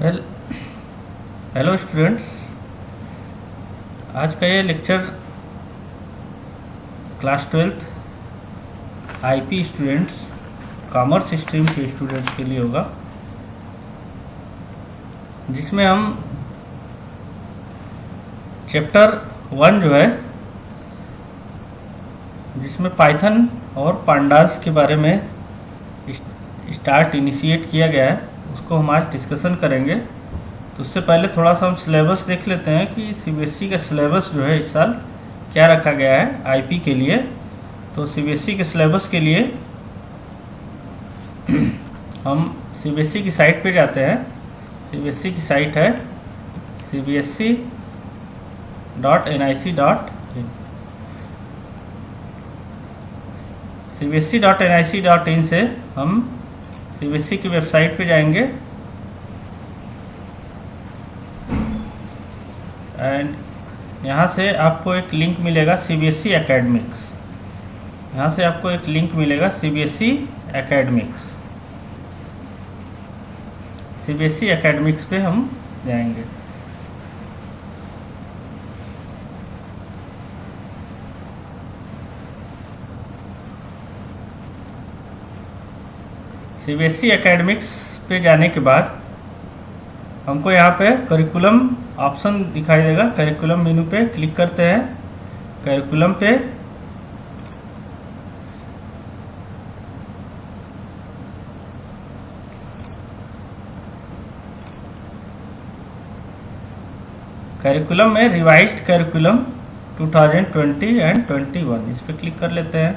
Well hello students. आज का ये lecture class 12th IP students, commerce stream के स्टूडेंट्स के लिए होगा, जिसमें हम चैप्टर 1 जो है, जिसमें पाइथन और पांडास के बारे में इनिशिएट किया गया है, उसको हम आज डिस्कशन करेंगे। तो उससे पहले थोड़ा सा हम सिलेबस देख लेते हैं कि सीबीएसई का सिलेबस जो है इस साल क्या रखा गया है आईपी के लिए। तो सीबीएसई के सिलेबस के लिए हम सीबीएसई की साइट पे जाते हैं। सीबीएसई की साइट है cbsc.nic.in। cbsc.nic.in से हम सीबीएसई की वेबसाइट पे जाएंगे एंड यहाँ से आपको एक लिंक मिलेगा सीबीएसई एकेडमिक्स। यहाँ से आपको एक लिंक मिलेगा सीबीएसई एकेडमिक्स। सीबीएसई एकेडमिक्स पे हम जाएंगे। सीबीएसई एकेडमिक्स पे जाने के बाद हमको यहाँ पे करिकुलम ऑप्शन दिखाई देगा। करिकुलम मेनू पे क्लिक करते हैं। करिकुलम पे करिकुलम में रिवाइज्ड करिकुलम 2020 एंड 21 इस पे क्लिक कर लेते हैं।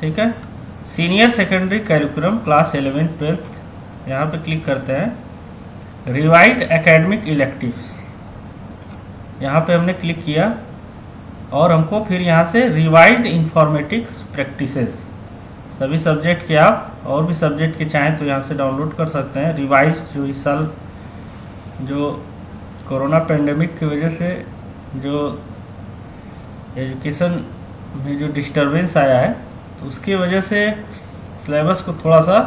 ठीक है, सीनियर सेकेंडरी कैरिकुलम क्लास 11-12 यहाँ पे क्लिक करते हैं। रिवाइज्ड एकेडमिक इलेक्टिव्स यहाँ पे हमने क्लिक किया और हमको फिर यहाँ से रिवाइज्ड इंफॉर्मेटिक्स प्रैक्टिसेस, सभी सब्जेक्ट के आप और भी सब्जेक्ट के चाहें तो यहाँ से डाउनलोड कर सकते हैं। रिवाइज्ड जो इस साल जो कोरोना पेंडेमिक की वजह से जो एजुकेशन में जो डिस्टरबेंस आया है, तो उसकी वजह से सिलेबस को थोड़ा सा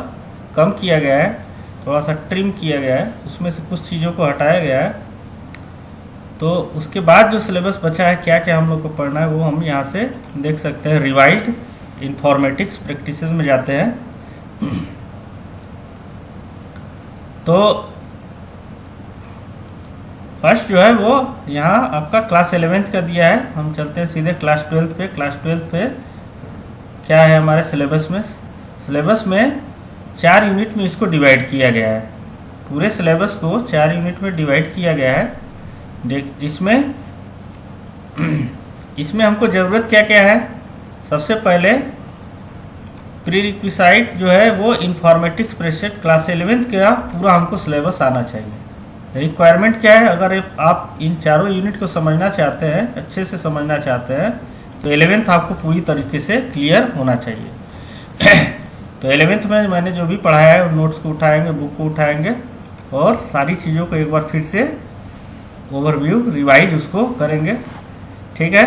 कम किया गया है, थोड़ा सा ट्रिम किया गया है, उसमें से कुछ चीज़ों को हटाया गया है। तो उसके बाद जो सिलेबस बचा है, क्या क्या हम लोग को पढ़ना है, वो हम यहाँ से देख सकते हैं। रिवाइज्ड इंफॉर्मेटिक्स प्रैक्टिसेस में जाते हैं। तो फर्स्ट जो है वो यहाँ आपका क्लास 11th का दिया है। हम चलते हैं सीधे क्लास 12th पे। क्लास 12th पे क्या है हमारे सिलेबस में? सिलेबस में 4 यूनिट में इसको डिवाइड किया गया है। पूरे सिलेबस को 4 यूनिट में डिवाइड किया गया है, जिसमें इसमें हमको ज़रूरत क्या क्या है? सबसे पहले प्री रिक्विसाइट जो है वो इंफॉर्मेटिक्स प्रेसेट क्लास 11th का पूरा हमको सिलेबस आना चाहिए। रिक्वायरमेंट क्या है? अगर आप इन चारों यूनिट को समझना चाहते हैं, अच्छे से समझना चाहते हैं, तो 11th आपको पूरी तरीके से क्लियर होना चाहिए। तो 11th में मैंने जो भी पढ़ाया है नोट्स को उठाएंगे, बुक को उठाएंगे और सारी चीज़ों को एक बार फिर से ओवरव्यू रिवाइज उसको करेंगे। ठीक है,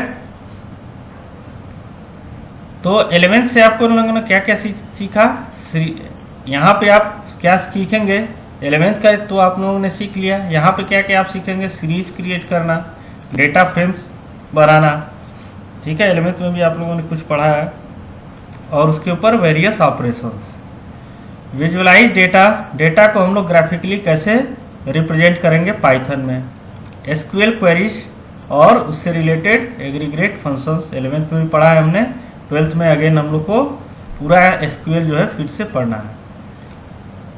तो 11th से आपको उन लोगों ने क्या क्या सीखा, यहाँ पे आप क्या सीखेंगे? 11th का तो आप लोगों ने सीख लिया। यहाँ पे क्या क्या आप सीखेंगे? सीरीज क्रिएट करना, डेटा फ्रेम्स बनाना। ठीक है, 11th में भी आप लोगों ने कुछ पढ़ा है। और उसके ऊपर various operations, visualize data, data को हम लोग ग्राफिकली कैसे रिप्रेजेंट करेंगे पाइथन में, एसक्यूएल क्वेरीज और उससे रिलेटेड एग्रीगेट फंक्शंस 11th में भी पढ़ा है हमने। 12th में अगेन हम लोग को पूरा एसक्यूएल जो है फिर से पढ़ना है।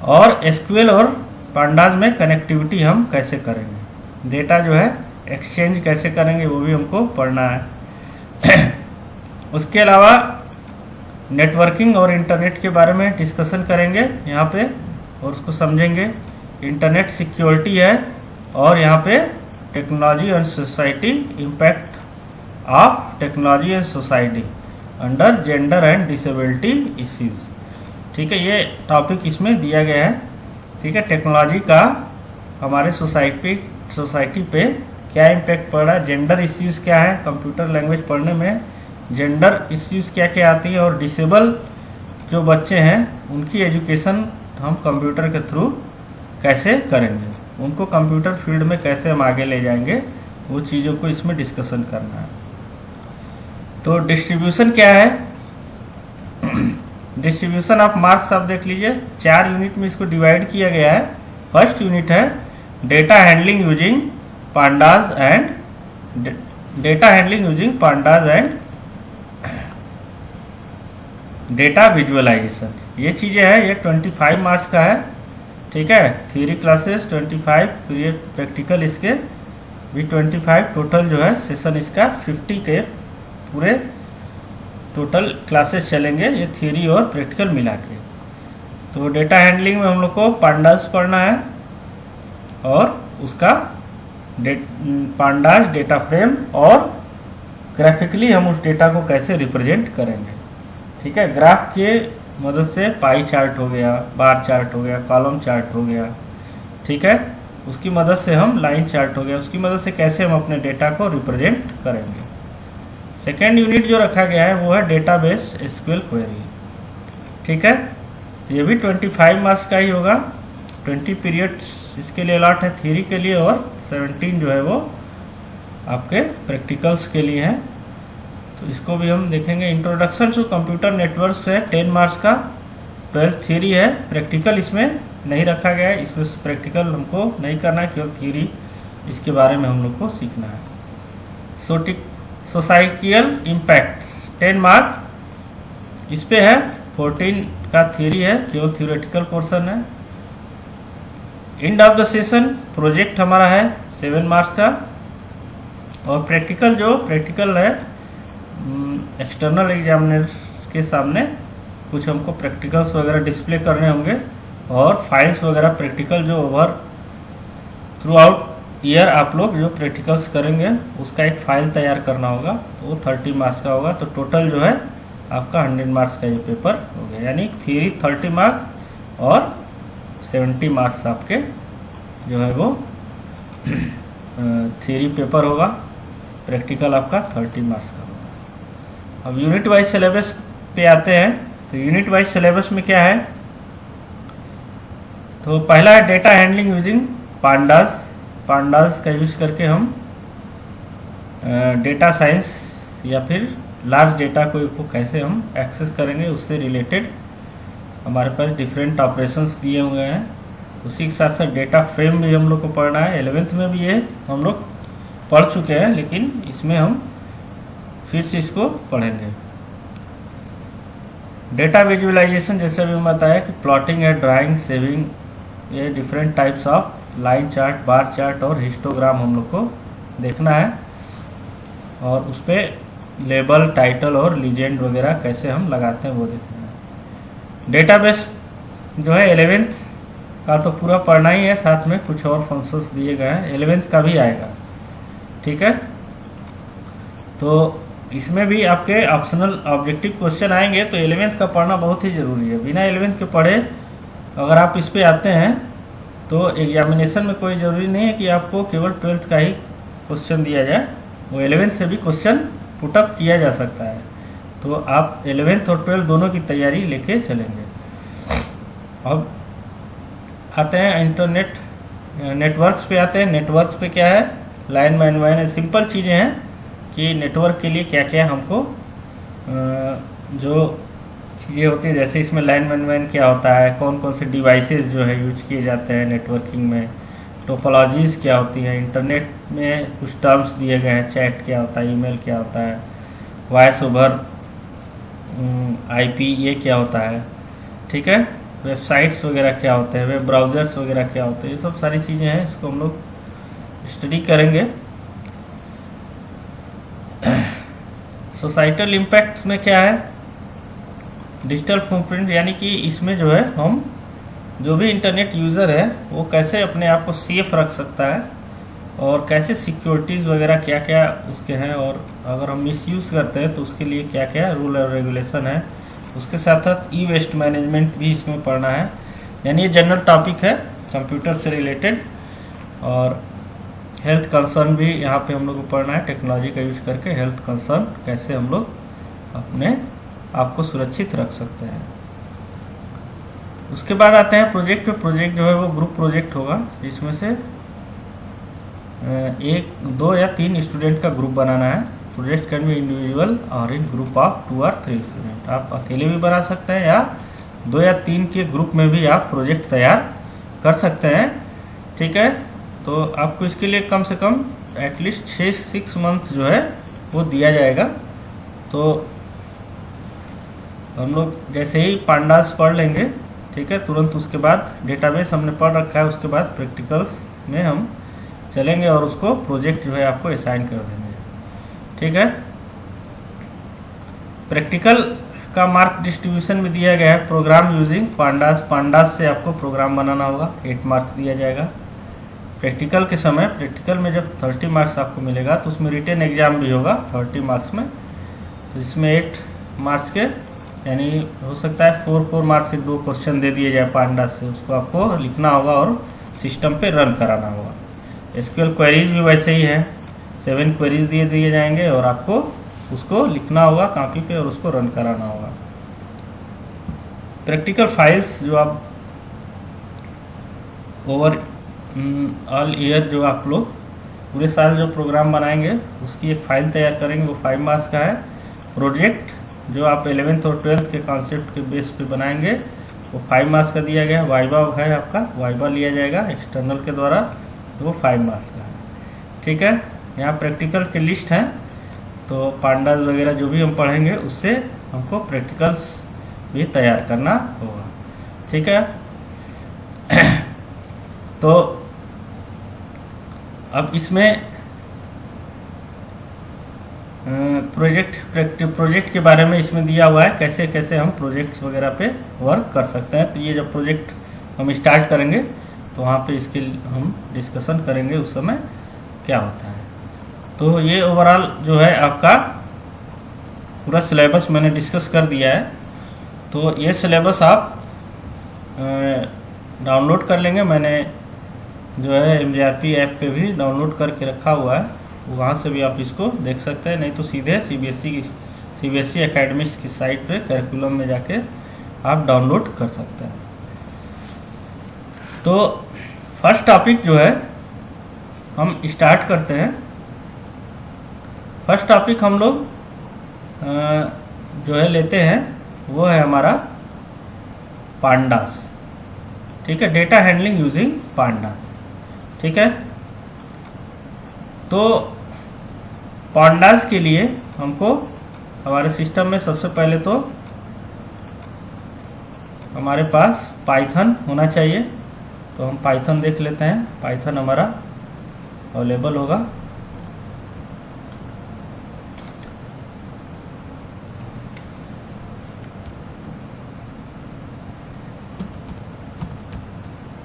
और एसक्यूएल और पांडास में कनेक्टिविटी हम कैसे करेंगे, डेटा जो है एक्सचेंज कैसे करेंगे, वो भी हमको पढ़ना है। उसके अलावा नेटवर्किंग और इंटरनेट के बारे में डिस्कशन करेंगे यहाँ पे और उसको समझेंगे। इंटरनेट सिक्योरिटी है और यहाँ पे technology and society, impact of technology and society under gender and disability issues. ठीक है, ये टॉपिक इसमें दिया गया है। ठीक है, टेक्नोलॉजी का हमारे सोसाइटी पे क्या इम्पैक्ट पड़ रहा है, जेंडर इश्यूज क्या है, कंप्यूटर लैंग्वेज पढ़ने में जेंडर इश्यूज क्या क्या आती है, और डिसेबल जो बच्चे हैं उनकी एजुकेशन हम कंप्यूटर के थ्रू कैसे करेंगे, उनको कंप्यूटर फील्ड में कैसे हम आगे ले जाएंगे, वो चीज़ों को इसमें डिस्कशन करना है। तो डिस्ट्रीब्यूशन क्या है? डिस्ट्रीब्यूशन ऑफ मार्क्स आप देख लीजिए, 4 यूनिट में इसको डिवाइड किया गया है। फर्स्ट यूनिट है data handling using pandas and data visualization. ये चीजें हैं, ये 25 मार्क्स का है, ठीक है। थ्योरी क्लासेस 25, पीरियड प्रैक्टिकल इसके भी 25, टोटल जो है सेशन इसका 50 के पूरे टोटल क्लासेस चलेंगे, ये थ्योरी और प्रैक्टिकल मिला के। तो डेटा हैंडलिंग में हम लोग को पांडास पढ़ना है और उसका पांडास डेटा फ्रेम और ग्राफिकली हम उस डेटा को कैसे रिप्रेजेंट करेंगे, ठीक है। ग्राफ के मदद से पाई चार्ट हो गया, बार चार्ट हो गया, कॉलम चार्ट हो गया, ठीक है। उसकी मदद से हम लाइन चार्ट हो गया, उसकी मदद से कैसे हम अपने डेटा को रिप्रेजेंट करेंगे। सेकेंड यूनिट जो रखा गया है वो है डेटाबेस एसक्यूएल क्वेरी, ठीक है। तो ये भी 25 मार्क्स का ही होगा। 20 पीरियड्स इसके लिए अलॉट है थ्योरी के लिए और 17 जो है वो आपके प्रैक्टिकल्स के लिए है। तो इसको भी हम देखेंगे। इंट्रोडक्शन टू कंप्यूटर नेटवर्क्स है 10 मार्क्स का, 12 थ्योरी है, प्रैक्टिकल इसमें नहीं रखा गया है, इसमें प्रैक्टिकल हमको नहीं करना है, केवल थ्योरी इसके बारे में हम लोग को सीखना है। सोसाइटियल इम्पैक्ट्स 10 मार्क्स इस पे है, 14 का थ्योरी है, केवल थ्योरेटिकल पोर्शन है। End of the session project हमारा है 7 मार्क्स का, और प्रैक्टिकल है एक्सटर्नल एग्जामिनर के सामने कुछ हमको प्रैक्टिकल्स वगैरह डिस्प्ले करने होंगे और फाइल्स वगैरह प्रैक्टिकल जो ओवर थ्रू आउट ईयर आप लोग जो प्रैक्टिकल्स करेंगे उसका एक फाइल तैयार करना होगा, तो वो 30 मार्क्स का होगा। तो टोटल जो है आपका 100 मार्क्स का ये पेपर हो गया, यानी थ्योरी 30 मार्क्स और 70 मार्क्स आपके जो है वो थ्योरी पेपर होगा, प्रैक्टिकल आपका 30 मार्क्स का होगा। अब यूनिट वाइज सिलेबस पे आते हैं। तो यूनिट वाइज सिलेबस में क्या है? तो पहला है डेटा हैंडलिंग यूजिंग पांडास का यूज करके हम डेटा साइंस या फिर लार्ज डेटा को कैसे हम एक्सेस करेंगे, उससे रिलेटेड हमारे पास डिफरेंट ऑपरेशंस दिए हुए हैं। उसी के साथ साथ डेटा फ्रेम भी हम लोग को पढ़ना है। 11th में भी ये हम लोग पढ़ चुके हैं, लेकिन इसमें हम फिर से इसको पढ़ेंगे। डेटा विजुअलाइजेशन जैसे भी मैं बताया कि प्लॉटिंग है, ड्राइंग, सेविंग, ये different types of line chart, bar chart और हिस्टोग्राम हम लोग को देखना है, और उस पर लेबल, टाइटल और लीजेंड वगैरह कैसे हम लगाते हैं वो देखना है। डेटाबेस जो है 11th का तो पूरा पढ़ना ही है, साथ में कुछ और फंक्शंस दिए गए हैं, 11th का भी आएगा, ठीक है। तो इसमें भी आपके ऑप्शनल ऑब्जेक्टिव क्वेश्चन आएंगे, तो 11th का पढ़ना बहुत ही जरूरी है। बिना 11th के पढ़े अगर आप इस पे आते हैं तो एग्जामिनेशन में कोई जरूरी नहीं है कि आपको केवल 12th का ही क्वेश्चन दिया जाए, वो 11th से भी क्वेश्चन पुटअप किया जा सकता है। तो आप 11th और 12th दोनों की तैयारी लेके चलेंगे। अब आते हैं इंटरनेट नेटवर्क्स पे आते हैं। नेटवर्क्स पे क्या है? लाइन बाय लाइन सिंपल चीज़ें हैं कि नेटवर्क के लिए क्या क्या हमको जो चीज़ें होती है, जैसे इसमें लाइन बाय लाइन क्या होता है, कौन कौन से डिवाइसेस जो है यूज किए जाते हैं नेटवर्किंग में, टोपोलॉजीज क्या होती हैं, इंटरनेट में कुछ टर्म्स दिए गए हैं, चैट क्या होता है, ईमेल क्या होता है, वॉइस ओवर आईपी ये क्या होता है, ठीक है, वेबसाइट्स वगैरह क्या होते हैं, वेब ब्राउजर्स वगैरह क्या होते हैं, ये सब सारी चीज़ें हैं, इसको हम लोग स्टडी करेंगे। सोसाइटल इम्पैक्ट में क्या है? डिजिटल फुटप्रिंट, यानी कि इसमें जो है हम जो भी इंटरनेट यूज़र है वो कैसे अपने आप को सेफ रख सकता है और कैसे सिक्योरिटीज़ वगैरह क्या क्या उसके हैं, और अगर हम मिसयूज़ करते हैं तो उसके लिए क्या क्या रूल और रेगुलेशन है। उसके साथ साथ ई वेस्ट मैनेजमेंट भी इसमें पढ़ना है, यानी ये जनरल टॉपिक है कंप्यूटर से रिलेटेड। और हेल्थ कंसर्न भी यहाँ पे हम लोग को पढ़ना है, टेक्नोलॉजी का यूज करके हेल्थ कंसर्न कैसे हम लोग अपने आप को सुरक्षित रख सकते हैं। उसके बाद आते हैं प्रोजेक्ट पे। प्रोजेक्ट जो है वो ग्रुप प्रोजेक्ट होगा, जिसमें से एक, दो या तीन स्टूडेंट का ग्रुप बनाना है। प्रोजेक्ट कैन बी इंडिविजुअल और इन ग्रुप ऑफ 2 और 3 स्टूडेंट। आप अकेले भी बना सकते हैं या 2 या 3 के ग्रुप में भी आप प्रोजेक्ट तैयार कर सकते हैं। ठीक है, तो आपको इसके लिए कम से कम एटलीस्ट 6 मंथ जो है वो दिया जाएगा। तो हम लोग जैसे ही पांडास पढ़ लेंगे, ठीक है, तुरंत उसके बाद डेटाबेस हमने पढ़ रखा है, उसके बाद प्रैक्टिकल्स में हम चलेंगे और उसको प्रोजेक्ट जो है आपको असाइन कर देंगे। ठीक है, प्रैक्टिकल का मार्क डिस्ट्रीब्यूशन भी दिया गया है। प्रोग्राम यूजिंग पांडास, पांडास से आपको प्रोग्राम बनाना होगा, 8 मार्क्स दिया जाएगा। प्रैक्टिकल के समय, प्रैक्टिकल में जब 30 मार्क्स आपको मिलेगा तो उसमें रिटन एग्जाम भी होगा 30 मार्क्स में। तो इसमें 8 मार्क्स के, यानी हो सकता है 4 मार्क्स के 2 क्वेश्चन दे दिए जाए पांडास से, उसको आपको लिखना होगा और सिस्टम पे रन कराना होगा। एसक्यूएल क्वेरीज भी वैसे ही है, 7 क्वेरीज दिए जाएंगे और आपको उसको लिखना होगा कॉपी पे और उसको रन कराना होगा। प्रैक्टिकल फाइल्स जो आप ओवर ऑल ईयर जो आप लोग पूरे साल जो प्रोग्राम बनाएंगे उसकी एक फाइल तैयार करेंगे, वो 5 मार्क्स का है। प्रोजेक्ट जो आप 11th और 12th के कॉन्सेप्ट के बेस पे बनाएंगे वो 5 मार्क्स का दिया गया है। वाइवा है आपका, वाइवा लिया जाएगा एक्सटर्नल के द्वारा, तो वो 5 मार्क्स का है। ठीक है, यहाँ प्रैक्टिकल की लिस्ट है, तो पांडास वगैरह जो भी हम पढ़ेंगे उससे हमको प्रैक्टिकल्स भी तैयार करना होगा। ठीक है, तो अब इसमें प्रोजेक्ट के बारे में इसमें दिया हुआ है, कैसे कैसे हम प्रोजेक्ट्स वगैरह पे वर्क कर सकते हैं। तो ये जब प्रोजेक्ट हम स्टार्ट करेंगे तो वहाँ पे इसके हम डिस्कशन करेंगे उस समय क्या होता है। तो ये ओवरऑल जो है आपका पूरा सिलेबस मैंने डिस्कस कर दिया है। तो ये सिलेबस आप डाउनलोड कर लेंगे, मैंने जो है MJRP ऐप पे भी डाउनलोड करके रखा हुआ है, वहाँ से भी आप इसको देख सकते हैं। नहीं तो सीधे CBSE एकेडमिक्स की साइट पे करिकुलम में जाके आप डाउनलोड कर सकते हैं। तो फर्स्ट टॉपिक जो है हम स्टार्ट करते हैं। फर्स्ट टॉपिक हम लोग जो है लेते हैं वो है हमारा पांडास। ठीक है, डेटा हैंडलिंग यूजिंग पांडास। ठीक है, तो पांडास के लिए हमको हमारे सिस्टम में सबसे पहले तो हमारे पास पाइथन होना चाहिए। तो हम पाइथन देख लेते हैं, पाइथन हमारा अवेलेबल होगा।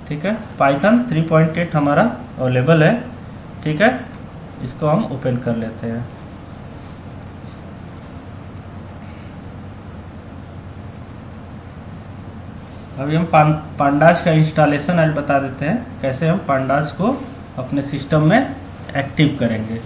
ठीक है, पाइथन 3.8 हमारा अवेलेबल है। ठीक है, इसको हम ओपन कर लेते हैं। अभी हम पांडास का इंस्टॉलेशन आज बता देते हैं, कैसे हम पांडास को अपने सिस्टम में एक्टिव करेंगे।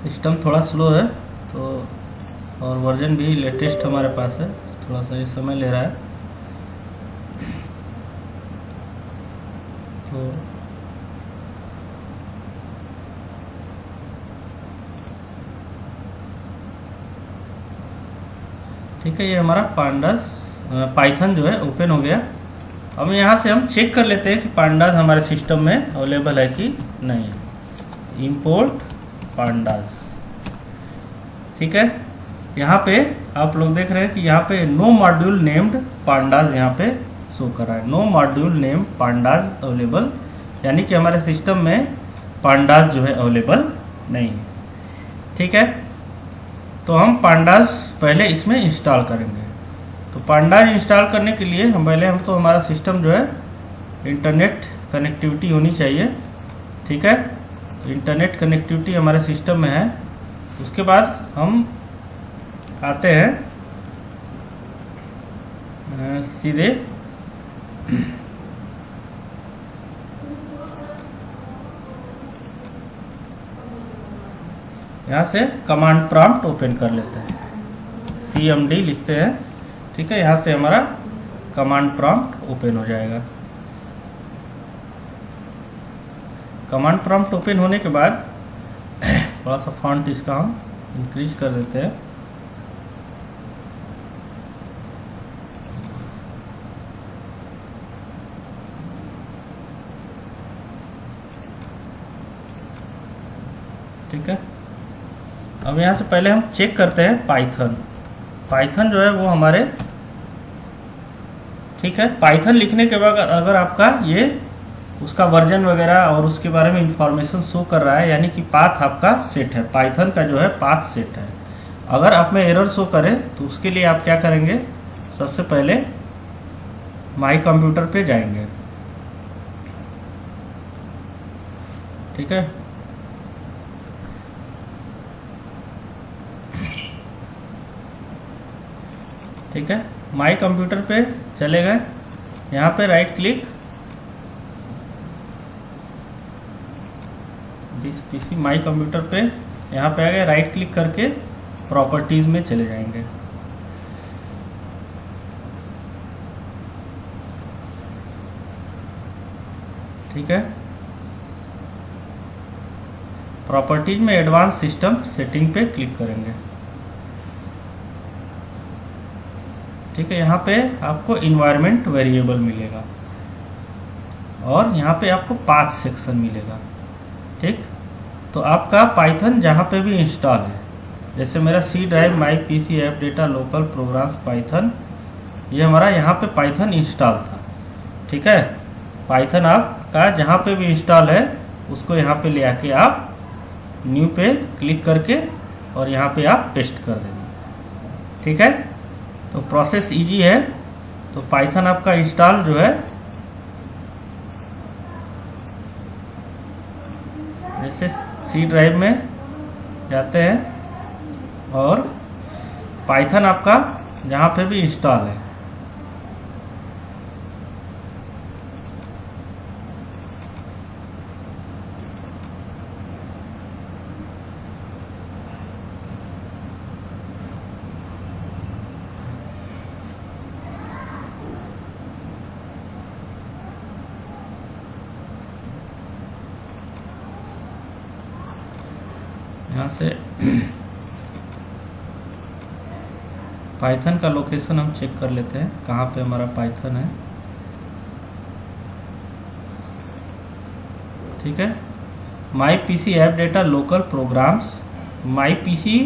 सिस्टम थोड़ा स्लो है तो, और वर्जन भी लेटेस्ट हमारे पास है, थोड़ा सा ये समय ले रहा है। तो ठीक है, ये हमारा पाइथन जो है ओपन हो गया। अब यहाँ से हम चेक कर लेते हैं कि पांडास हमारे सिस्टम में अवेलेबल है कि नहीं। इंपोर्ट पांडास, ठीक है, यहाँ पे आप लोग देख रहे हैं कि यहाँ पे नो मॉड्यूल नेम्ड पांडाज यहाँ पे शो कर रहा है, no module name pandas available, यानी कि हमारे सिस्टम में पांडाज जो है अवेलेबल नहीं है। ठीक है, तो हम पांडाज पहले इसमें इंस्टॉल करेंगे। तो पांडाज इंस्टॉल करने के लिए हम तो हमारा सिस्टम जो है इंटरनेट कनेक्टिविटी होनी चाहिए। ठीक है, तो इंटरनेट कनेक्टिविटी हमारे सिस्टम में है। उसके बाद हम आते हैं सीधे यहाँ से कमांड प्रॉम्प्ट ओपन कर लेते हैं, CMD लिखते हैं। ठीक है, यहाँ से हमारा कमांड प्रॉम्प्ट ओपन हो जाएगा। कमांड प्रॉम्प्ट ओपन होने के बाद थोड़ा सा फॉन्ट इसका हम इंक्रीज कर देते हैं। ठीक है, अब यहाँ से पहले हम चेक करते हैं पाइथन जो है वो हमारे, ठीक है, पाइथन लिखने के बाद अगर आपका ये उसका वर्जन वगैरह और उसके बारे में इंफॉर्मेशन शो कर रहा है, यानी कि पाथ आपका सेट है, पाइथन का जो है पाथ सेट है। अगर आप में एरर शो करे तो उसके लिए आप क्या करेंगे, सबसे पहले माई कंप्यूटर पे जाएंगे। ठीक है, ठीक है, माई कंप्यूटर पे चले गए, यहाँ पे right click, this PC my computer पे यहाँ पे आ गए, राइट क्लिक करके प्रॉपर्टीज में चले जाएंगे। ठीक है, प्रॉपर्टीज में एडवांस सिस्टम सेटिंग पे क्लिक करेंगे। ठीक है, यहाँ पे आपको इन्वायरमेंट वेरिएबल मिलेगा और यहाँ पे आपको पाथ सेक्शन मिलेगा। ठीक, तो आपका पाइथन जहाँ पे भी इंस्टॉल है, जैसे मेरा C drive my PC app data local programs Python, ये हमारा यहाँ पे पाइथन इंस्टॉल था। ठीक है, पाइथन आपका जहाँ पे भी इंस्टॉल है उसको यहाँ पे ले आके आप न्यू पे क्लिक करके और यहाँ पे आप पेस्ट कर देंगे। ठीक है, तो प्रोसेस इजी है। तो पाइथन आपका इंस्टॉल जो है, जैसे सी ड्राइव में जाते हैं और पाइथन आपका जहाँ पे भी इंस्टॉल है, यहाँ से पाइथन का लोकेशन हम चेक कर लेते हैं, कहाँ पे हमारा पाइथन है। ठीक है, my PC app data local programs, my PC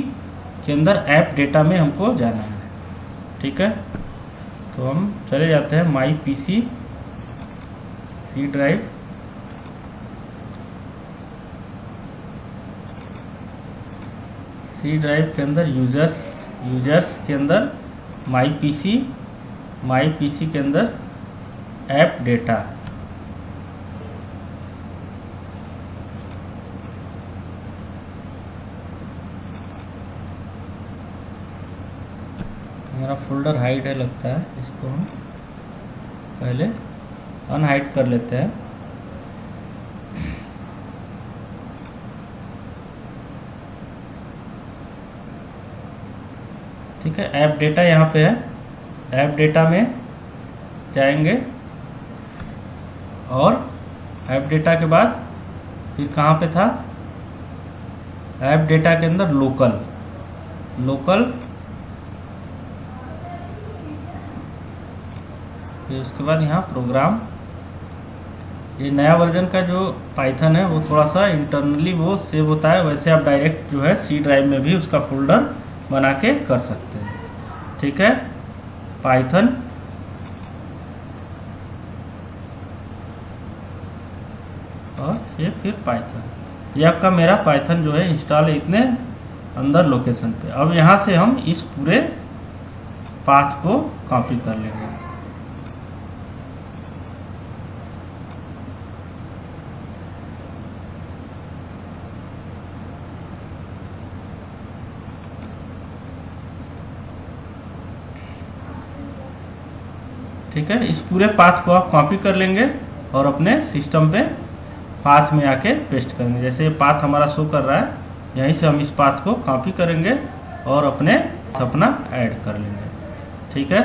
के अंदर ऐप डेटा में हमको जाना है। ठीक है, तो हम चले जाते हैं my PC C drive, C drive के अंदर यूजर्स के अंदर माई पीसी के अंदर ऐप डेटा। हमारा फोल्डर हाइड है लगता है, इसको हम पहले अनहाइड कर लेते हैं। ठीक है, ऐप डेटा यहाँ पे है, ऐप डेटा में जाएंगे और ऐप डेटा के बाद फिर कहाँ पे था, ऐप डेटा के अंदर लोकल, फिर उसके बाद यहाँ प्रोग्राम। ये नया वर्जन का जो पाइथन है वो थोड़ा सा इंटरनली वो सेव होता है, वैसे आप डायरेक्ट जो है सी ड्राइव में भी उसका फोल्डर बना के कर सकते हैं। ठीक है, पाइथन और ये फिर पाइथन, ये आपका मेरा पाइथन जो है इंस्टॉल है इतने अंदर लोकेशन पे। अब यहाँ से हम इस पूरे पाथ को कॉपी कर लेंगे। ठीक है, इस पूरे पाथ को आप कॉपी कर लेंगे और अपने सिस्टम पे पाथ में आके पेस्ट करेंगे। जैसे ये पाथ हमारा शो कर रहा है, यहीं से हम इस पाथ को कॉपी करेंगे और अपना ऐड कर लेंगे। ठीक है।